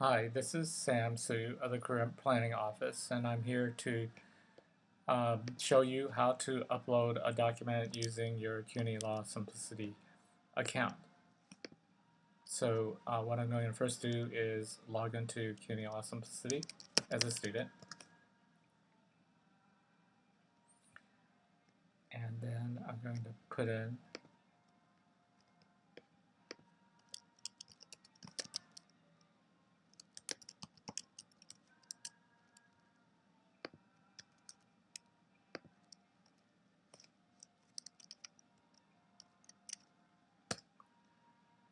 Hi, this is Sam Su of the Career Planning Office, and I'm here to show you how to upload a document using your CUNY Law Symplicity account. So what I'm going to first do is log into CUNY Law Symplicity as a student, and then I'm going to put in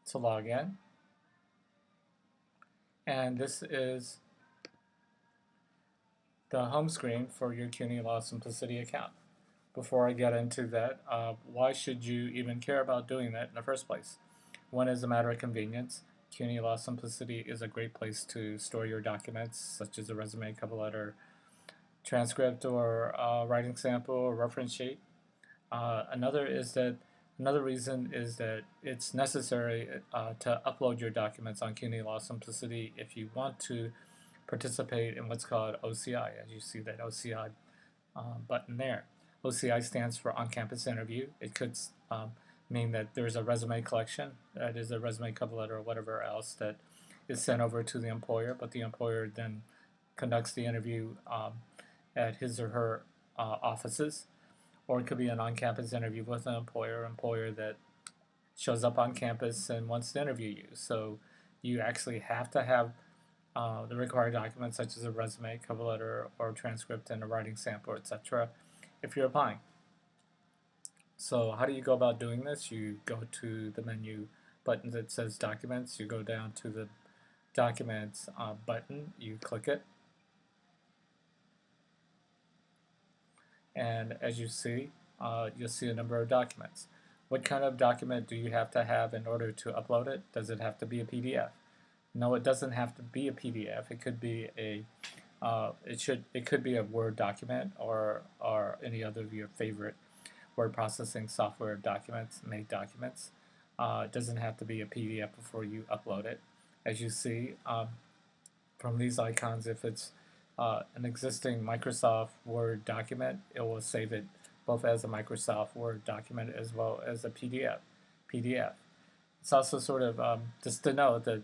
to log in, and this is the home screen for your CUNY Law Symplicity account. Before I get into that, why should you even care about doing that in the first place? One is a matter of convenience. CUNY Law Symplicity is a great place to store your documents, such as a resume, cover letter, transcript, or writing sample, or reference sheet. Another reason is that it's necessary to upload your documents on CUNY Law Symplicity if you want to participate in what's called OCI, as you see that OCI button there. OCI stands for on-campus interview. It could mean that there's a resume collection, that is a resume, cover letter, or whatever else that is sent over to the employer, but the employer then conducts the interview at his or her offices. Or it could be an on-campus interview with an employer that shows up on campus and wants to interview you. So you actually have to have the required documents such as a resume, cover letter, or transcript, and a writing sample, etc. if you're applying. So how do you go about doing this? You go to the menu button that says Documents. You go down to the Documents button. You click it. And as you see, you'll see a number of documents. What kind of document do you have to have in order to upload it? Does it have to be a PDF? No, it doesn't have to be a PDF. It could be a it could be a Word document or any other of your favorite word processing software documents, made documents. It doesn't have to be a PDF before you upload it. As you see from these icons, if it's an existing Microsoft Word document, it will save it both as a Microsoft Word document as well as a PDF. It's also sort of just to know that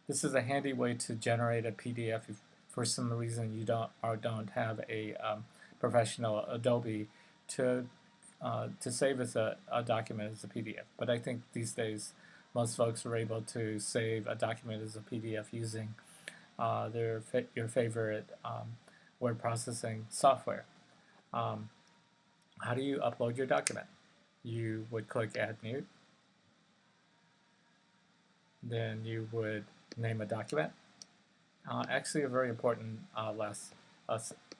this is a handy way to generate a PDF if for some reason you don't have a professional Adobe to save as a document as a PDF. But I think these days most folks are able to save a document as a PDF using your favorite word processing software. How do you upload your document? You would click Add New. Then you would name a document. Actually, a very important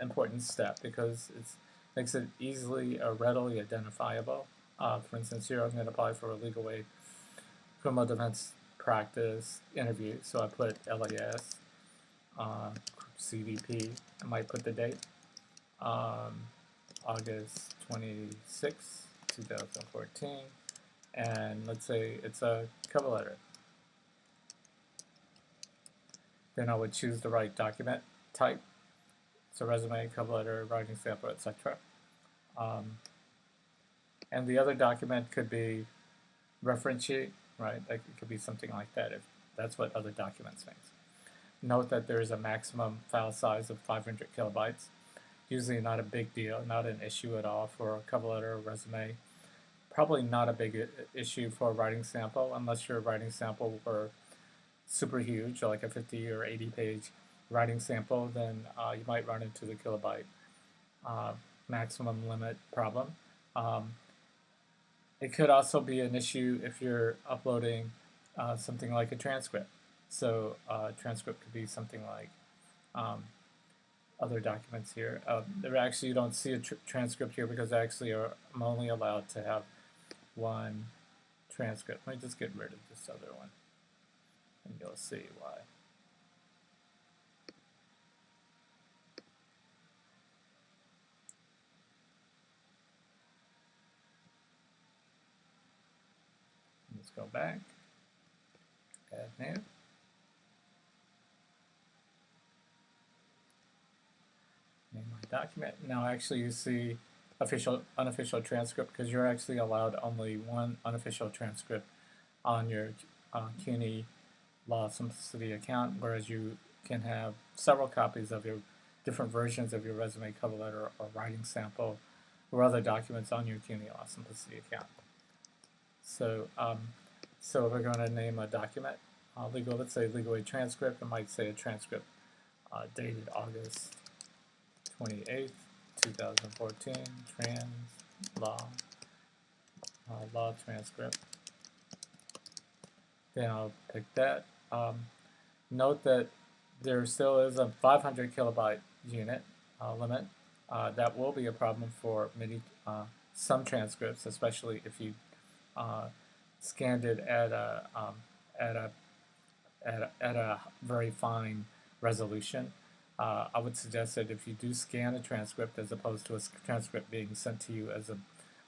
important step because it makes it easily or readily identifiable. For instance, here I'm going to apply for a legal aid criminal defense practice interview. So I put LAS, CDP. I might put the date, August 26, 2014, and let's say it's a cover letter. Then I would choose the right document type. So resume, cover letter, writing sample, etc. And the other document could be reference sheet, right? Like it could be something like that if that's what other documents means. Note that there is a maximum file size of 500 kilobytes. Usually not a big deal, not an issue at all for a cover letter or resume. Probably not a big issue for a writing sample unless your writing sample were super huge, like a 50 or 80 page writing sample, then you might run into the kilobyte maximum limit problem. It could also be an issue if you're uploading something like a transcript. So a transcript could be something like other documents here. There actually you don't see a transcript here because I'm only allowed to have one transcript. Let me just get rid of this other one, and you'll see why. Let's go back, add new. document. Now actually you see unofficial transcript because you're actually allowed only one unofficial transcript on your CUNY Law Symplicity account, whereas you can have several copies of your different versions of your resume, cover letter, or writing sample, or other documents on your CUNY Law Symplicity account. So, so we're going to name a document let's say legal aid transcript. It might say a transcript dated August 28th, 2014, trans law transcript. Then I'll pick that. Note that there still is a 500 kilobyte unit limit. That will be a problem for some transcripts, especially if you scanned it at a very fine resolution. I would suggest that if you do scan a transcript as opposed to a transcript being sent to you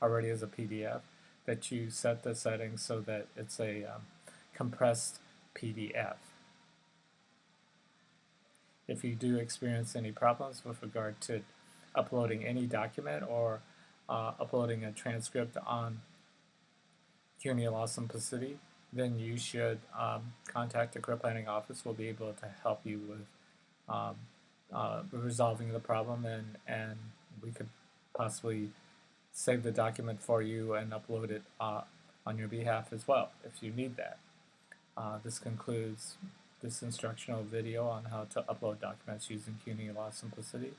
already as a PDF, that you set the settings so that it's a compressed PDF. If you do experience any problems with regard to uploading any document or uploading a transcript on CUNY Law Symplicity, then you should contact the career planning office. We'll be able to help you with resolving the problem, and we could possibly save the document for you and upload it on your behalf as well if you need that. This concludes this instructional video on how to upload documents using CUNY Law Symplicity.